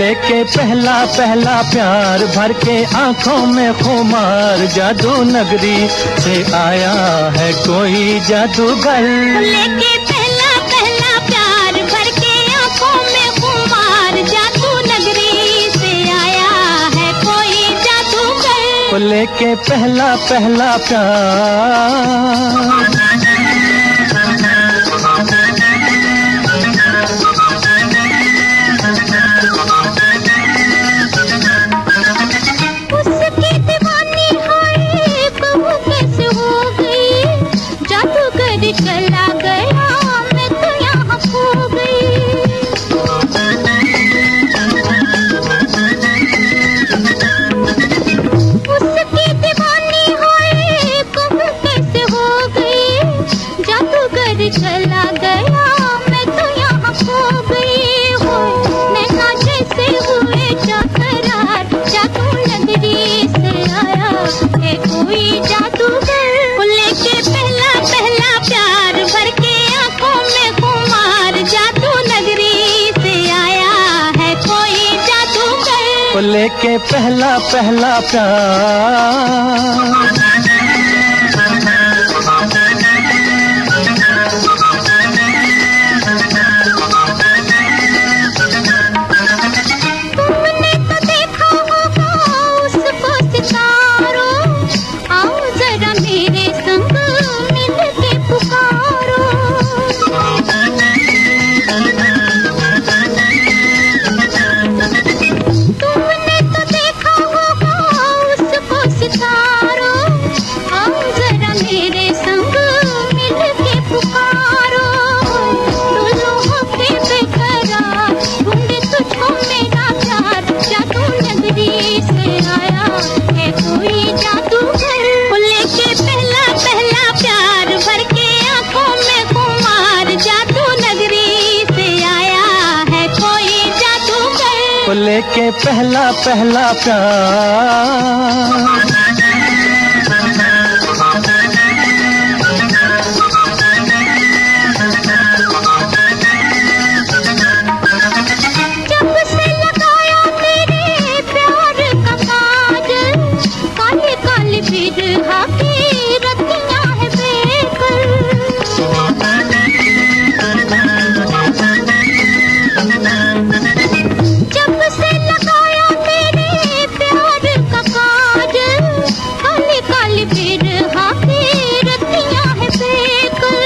लेके पहला पहला प्यार भर के आंखों में खुमार, जादू नगरी से आया है कोई जादूगर। लेके पहला पहला प्यार भर के आंखों में खुमार, जादू नगरी से आया है कोई जादूगर। लेके पहला पहला प्यार। चला गया मैं तो यहाँ खो गई। उसकी दीवानी होए कब कैसे हो गई, जादूगर चला गया मैं तो यहाँ खो गई। होए नैना जैसे हुए चकरार, जादू नगरी से आया है कोई जादूगर। लेके पहला पहला प्यार भर के आंखों में खुमार, जादू नगरी से आया है कोई जादूगर। लेके पहला पहला प्यार। तुमने तो देखा होगा उसको सितारों, आओ जरा मेरे संग मिल के पुकारो। तुमने तो देखा होगा उसको सितारों, आओ जरा मेरे संग मिल के पुकारो। दोनों होके बेकरार ढूंढे तुझको मेरा प्यार, जादू नगरी से आया है कोई जादूगर। लेके पहला पहला प्यार भर के आंखों में खुमार, जादू नगरी से आया है कोई जादूगर। लेके पहला पहला प्यार। जब से लगाया तेरे प्यार का काजल, काले काले बिरहा की रतियां है बेकल। जब से लगाया तेरे प्यार का काजल, काले काले बिरहा की रतियां है बेकल।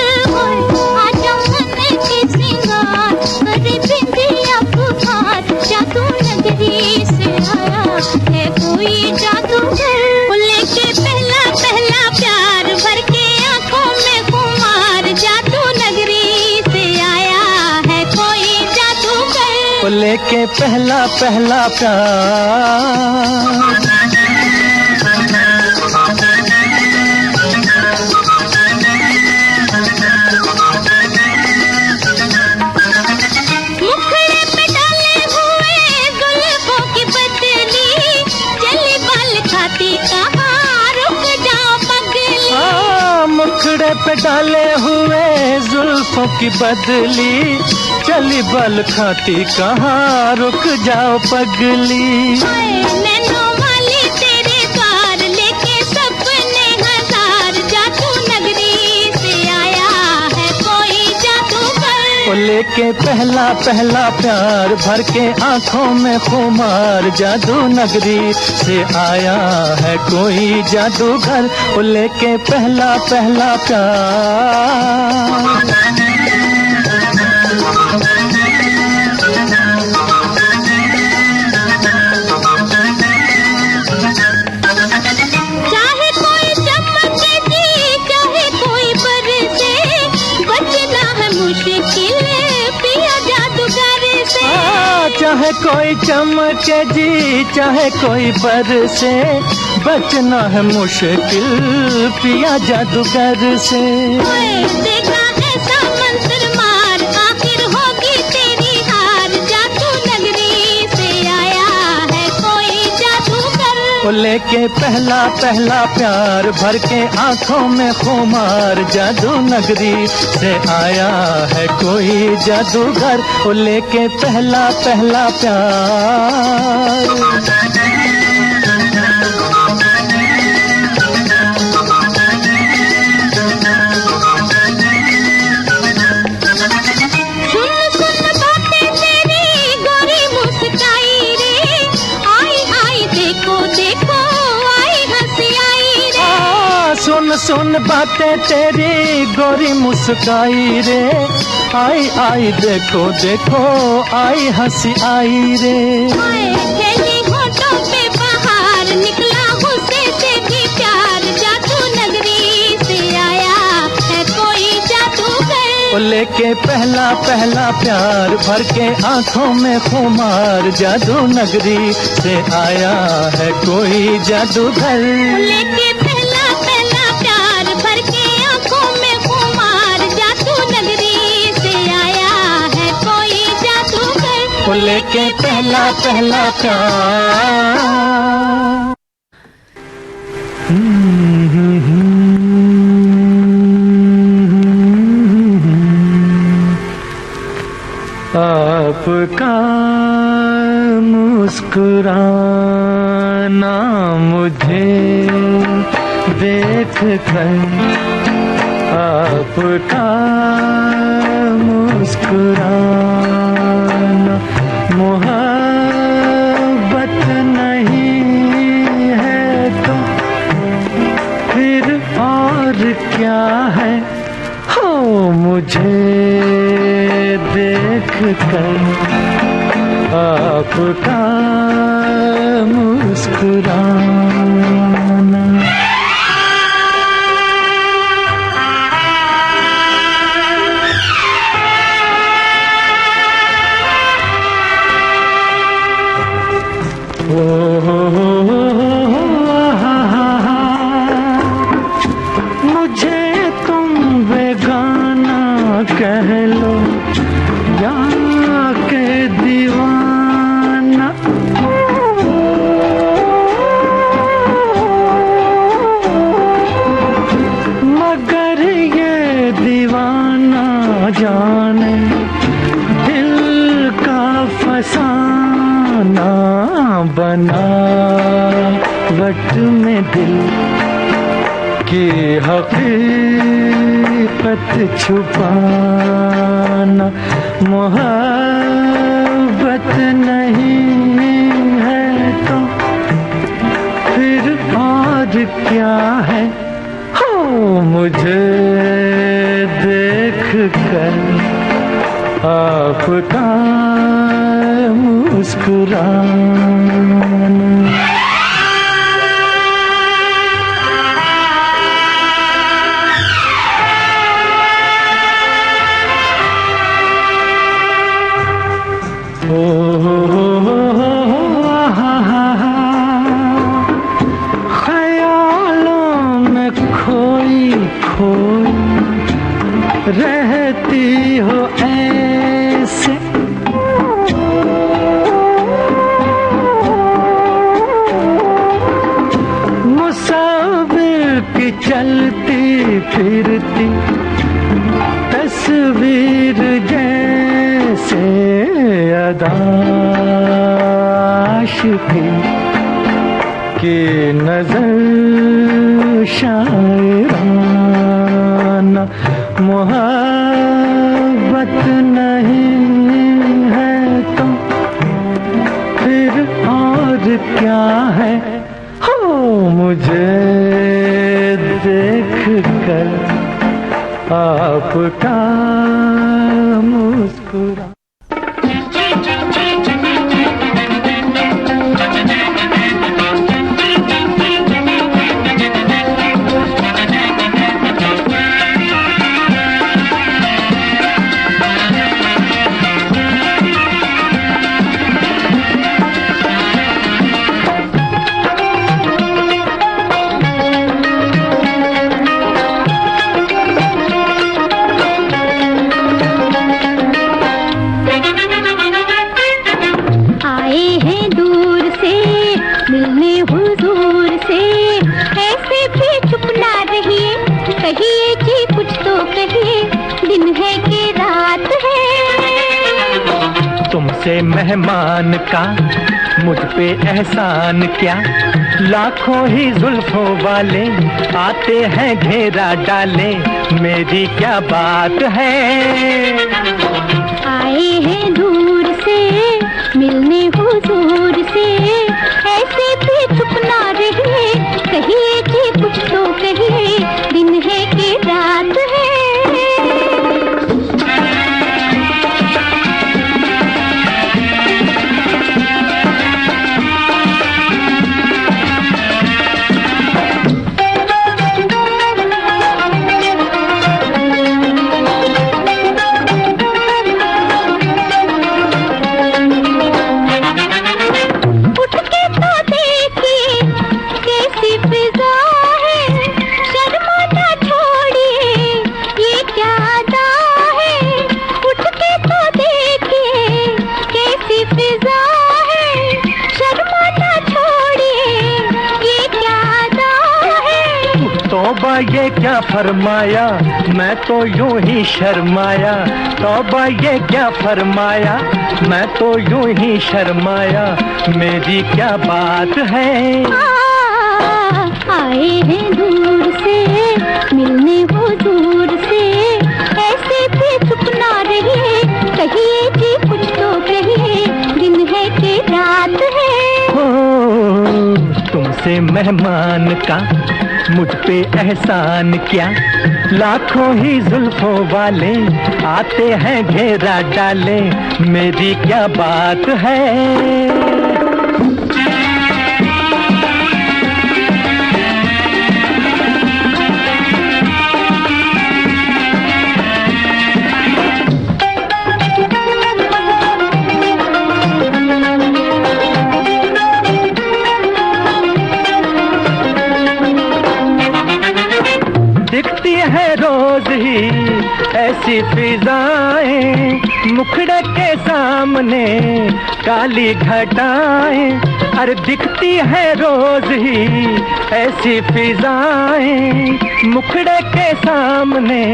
आजा मन के सिंगार करे बिंदिया पुकार, जादू नगरी से आया है कोई जादूगर। लेके पहला पहला प्यार भर के आंखों में खुमार, जादू नगरी से आया है कोई जादूगर। लेके पहला पहला प्यार। मुखड़े पे डाले हुए जुल्फों की बदली, चली बाल खाती कहाँ रुक जाओ पगली। मुखड़े पे डाले हुए जुल्फों की बदली, चली बल खाती कहाँ रुक जाओ पगली। नैनों वाली तेरे द्वार लेके सपने हजार, जादू नगरी से आया है कोई जादूगर। लेके पहला पहला प्यार भर के आंखों में खुमार, जादू नगरी से आया है कोई जादूगर। लेके पहला पहला प्यार। चाहे कोई चमके जी चाहे कोई बरसे, बचना है मुश्किल पिया जादूगर से। चाहे कोई चमके जी चाहे कोई बरसे, बचना है मुश्किल पिया जादूगर से। देखा ऐसा मंत्र मार, आखिर होगी तेरी हार, जादू नगरी से आया है कोई जादूगर। लेके पहला पहला प्यार भर के आंखों में खुमार जादू नगरी से आया है कोई जादूगर वो लेके पहला पहला प्यार। सुन सुन बातें तेरी गोरी मुस्काई रे, आई आई देखो देखो आई हंसी आई रे। खेली होठों पे बाहर निकला गुस्से से भी प्यार जादू नगरी से आया है कोई जादूगर। लेके पहला पहला प्यार भर के आंखों में खुमार जादू नगरी से आया है कोई जादूगर। लेके पहला पहला प्यार भर के आंखों में खुमार जादू नगरी से आया है कोई जादूगर। लेके पहला पहला प्यार। आपका मुस्कुराना मुझे देख कर, आपका मुस्कुराना मोहब्बत नहीं है तो फिर और क्या है। हो मुझे देख कर आपका मुस्कुराना। ओ मुझे तुम बेगाना कह लो या के दीवाना, मगर ये दीवाना जाने दिल का फसाना बना वट में दिल की हकीकत छुपाना। मोहब्बत नहीं है तो फिर और क्या है। हो मुझे देख कर आपका मुस्कुराना। ख्यालों में खोई खोई रहती हो ऐसे, मुसाफिर की चलती फिरती तस्वीर जैसे आशिकी की नजर शायराना। मोहब्बत नहीं है तो फिर और क्या है। हो मुझे देख कर आपका मुस्कुरा। तुमसे मेहमान का मुझ पे एहसान क्या, लाखों ही जुल्फों वाले आते हैं घेरा डाले, मेरी क्या बात है। आए हैं दूर से मिलने हुजूर से, ऐसे भी चुप ना रहिए, कहिए कि कुछ तो कहिए, दिन है कि रात है। तौबा ये क्या फरमाया, मैं तो यूं ही शर्माया, तौबा ये क्या फरमाया, मैं तो यूं ही शर्माया, मेरी क्या बात है। आए हैं दूर से मिलने हुजूर से, ऐसे भी चुप ना रहिए, कहिए कि कुछ तो कहिए, दिन है कि रात है। तुमसे मेहमान का मुझ पे एहसान क्या, लाखों ही जुल्फों वाले आते हैं घेरा डाले, मेरी क्या बात है। दिखती है रोज ही ऐसी फिजाएं, मुखड़े के सामने काली घटाएं, अरे दिखती है रोज ही ऐसी फिजाएं, मुखड़े के सामने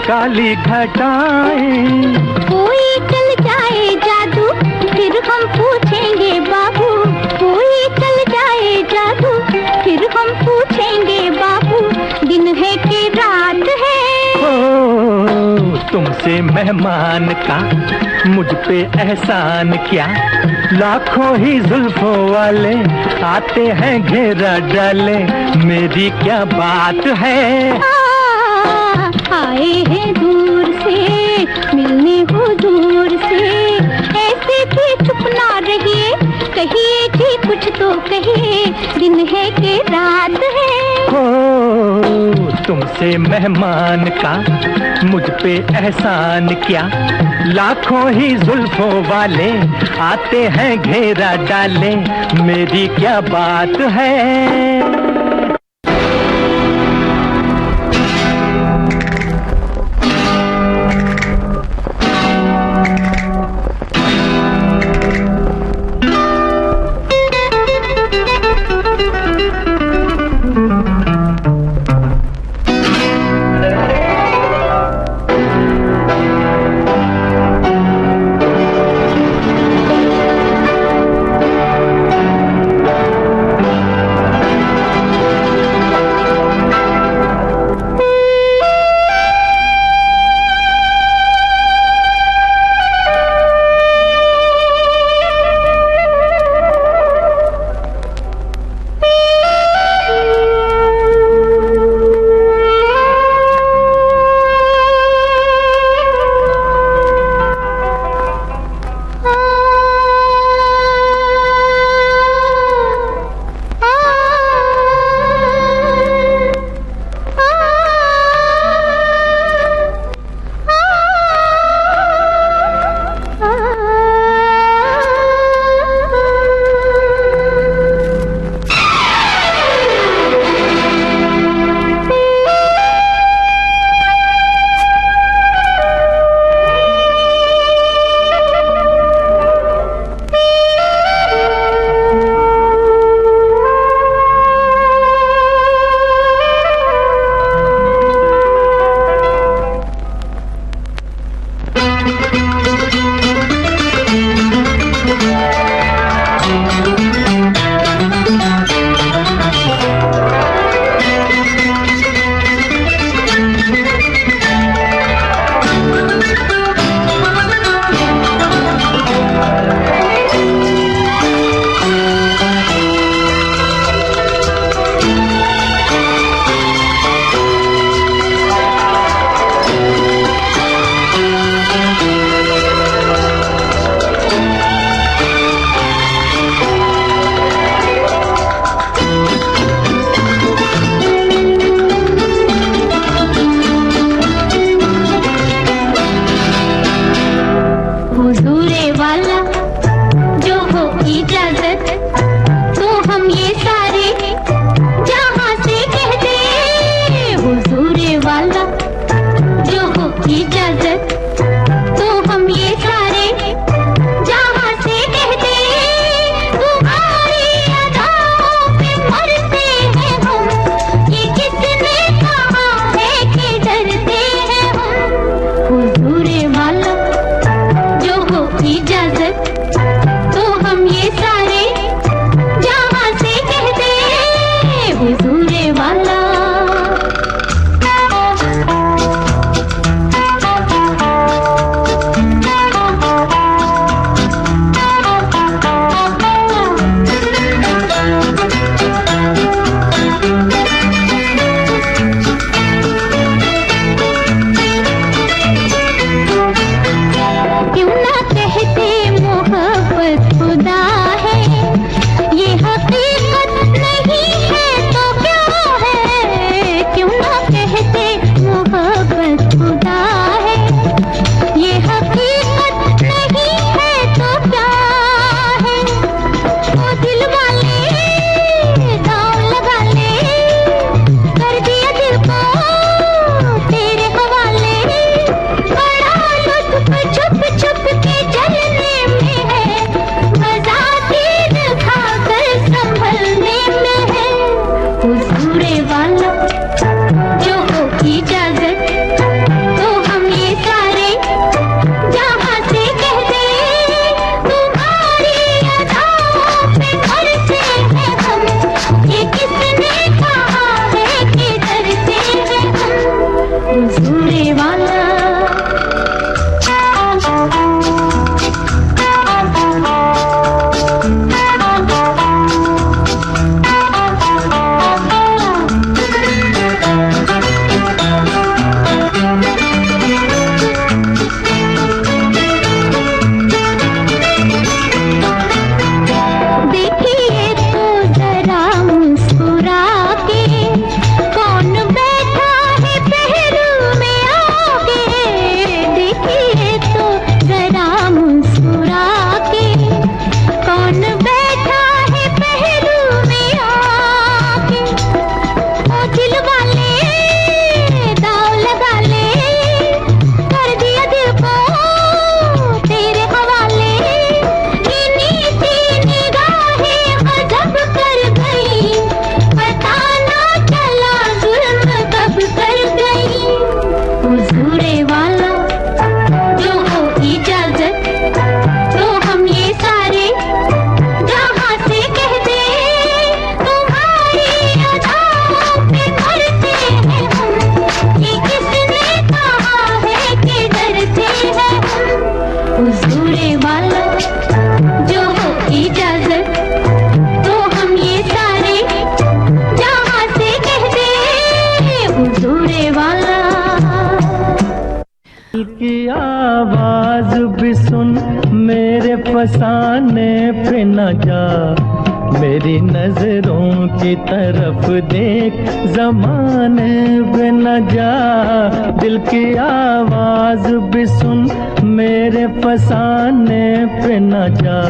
काली घटाएं। कोई चल जाए जादू फिर हम पूछेंगे बाबू, कोई चल जाए जादू फिर हम पूछेंगे बाबू, दिन है कि रात है। तुमसे मेहमान का मुझ पे एहसान क्या, लाखों ही जुल्फों वाले आते हैं घेरा डाले, मेरी क्या बात है। आए हैं दूर से मिलने हुजूर से, ऐसे भी चुप ना रहिए, कहिए कि कुछ तो कहिए, दिन है कि रात है। तुमसे मेहमान का मुझ पे एहसान क्या, लाखों ही जुल्फों वाले आते हैं घेरा डाले, मेरी क्या बात है। भी सुन, मेरे फसाने पे न जा, मेरी नजरों की तरफ देख, ज़माने पे न जा। दिल की आवाज भी सुन, मेरे फसाने पे न जा,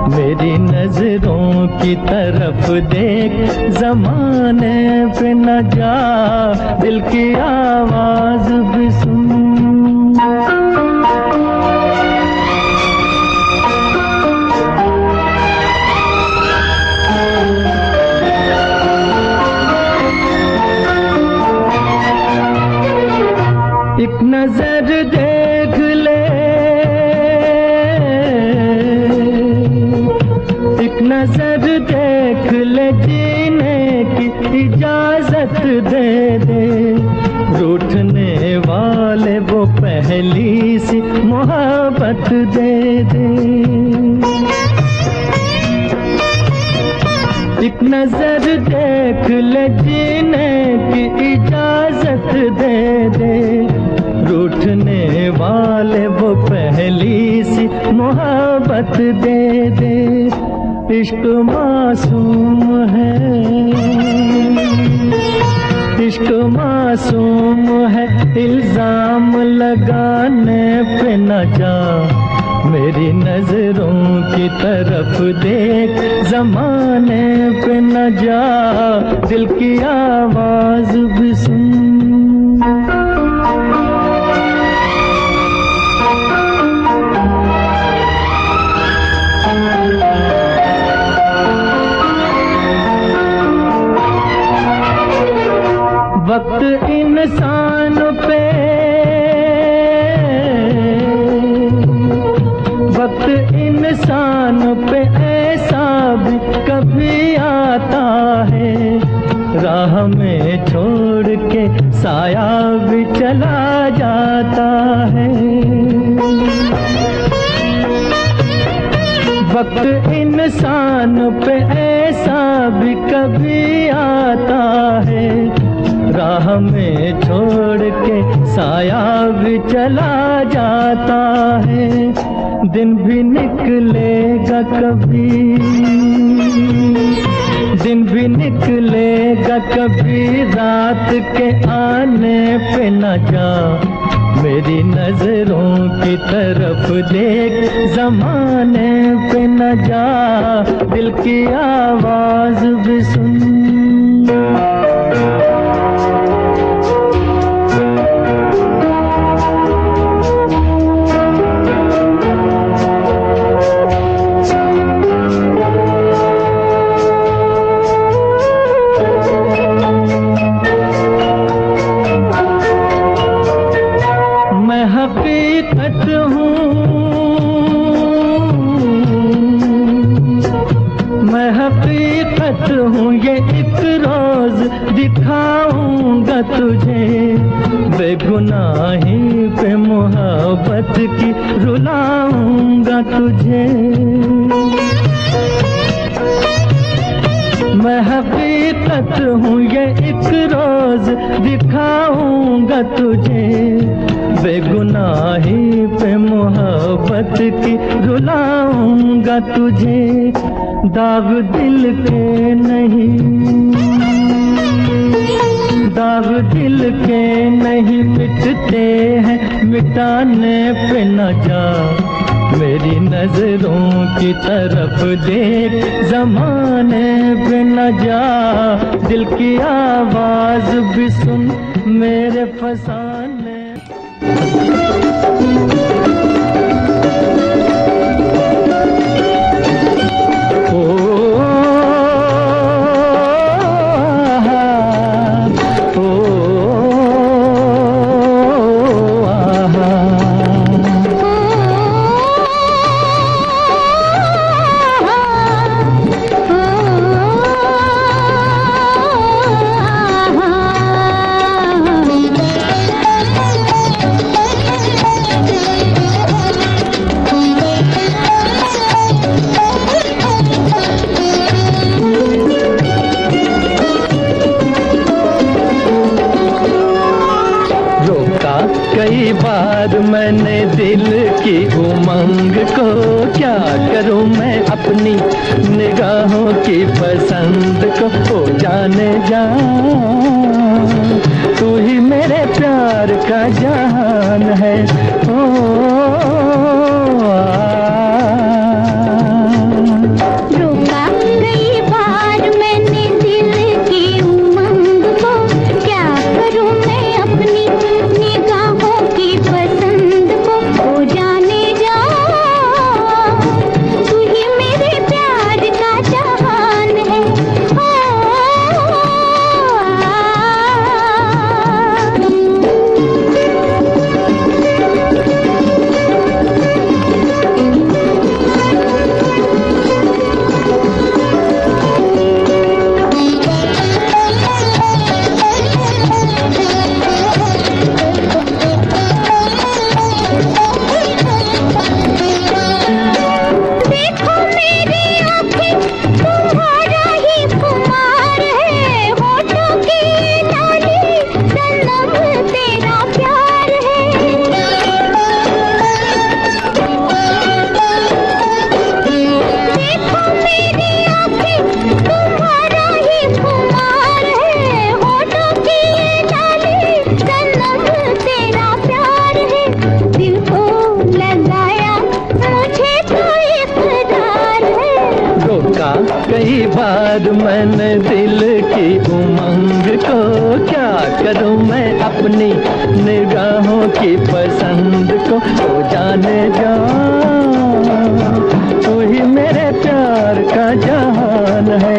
मेरी नजरों की तरफ देख, ज़माने पे न जा। दिल की आवाज भी सुन। एक नजर देख ले, एक नजर देख ले, जीने की इजाजत दे दे। रूठने वाले वो पहली सी मोहब्बत दे दे। एक नजर देख ले, जीने की इजाजत दे दे। रूठने वाले वो पहली सी मोहब्बत दे दे। इश्क मासूम है, इश्क मासूम है, इल्जाम लगाने पे न जा, मेरी नजरों की तरफ देख, ज़माने पे न जा। दिल की आवाज भी सुन। वक्त इंसान पे, वक्त इंसान पे ऐसा भी कभी आता है, राह में छोड़ के साया भी चला जाता है। वक्त इंसान पे ऐसा भी कभी आता है, राह में छोड़ के साया भी चला जाता है। दिन भी निकलेगा कभी, दिन भी निकलेगा कभी, रात के आने पे न जा, मेरी नजरों की तरफ देख, ज़माने पे न जा। दिल की आवाज भी सुन। मैं हकीकत हूँ, मैं हकीकत हूँ, ये एक रोज दिखाऊंगा तुझे। बेगुनाही पे मोहब्बत की रुलाऊंगा तुझे। मैं हकीकत हूँ, ये एक रोज दिखाऊंगा तुझे। बेगुनाही पे मोहब्बत की रुलाऊंगा तुझे। दाग दिल के नहीं, दाग दिल के नहीं मिटते हैं, मिटाने पे न जा, मेरी नजरों की तरफ देख, ज़माने पे न जा। दिल की आवाज भी सुन, मेरे फसाने। उमंग को क्या करूं मैं अपनी निगाहों की पसंद को। ओ जाने जा तू ही मेरे प्यार का जान है। रोका कई बार मैंने दिल की उमंग को, क्या करूं मैं अपनी निगाहों की पसंद को। ओ जाने जा तू ही मेरे प्यार का जहान है। देखो मेरी आँखें तुम्हारा ही खुमार है, होठों की लाली सनम तेरा प्यार है। देखो मेरी आँखें तुम्हारा ही खुमार है, होठों की लाली सनम तेरा प्यार है। दिल को लगाया मुझे तो इकरार है। रोका कई बार मैंने दिल की उमंग को, क्या करूं मैं अपनी निगाहों की पसंद को। ओ जाने जा तू ही मेरे प्यार का जहान है।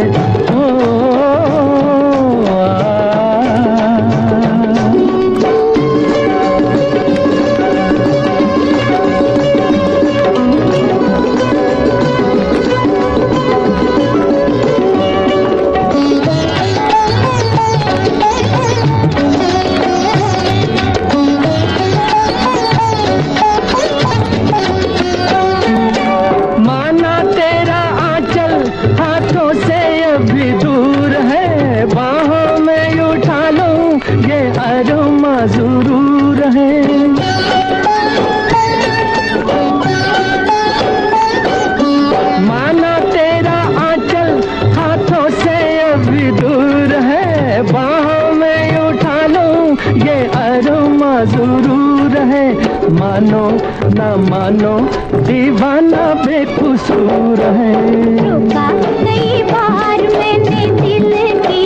माना तेरा आंचल हाथों से अभी दूर है, बाहों में उठा लूं ये अरमा जरूर है। माना तेरा आंचल हाथों से अभी दूर है, बाहों में उठा लूं ये अरमा जरूर है। मानो ना मानो दीवाना बेकसूर है। रोका कई बार मैंने दिल की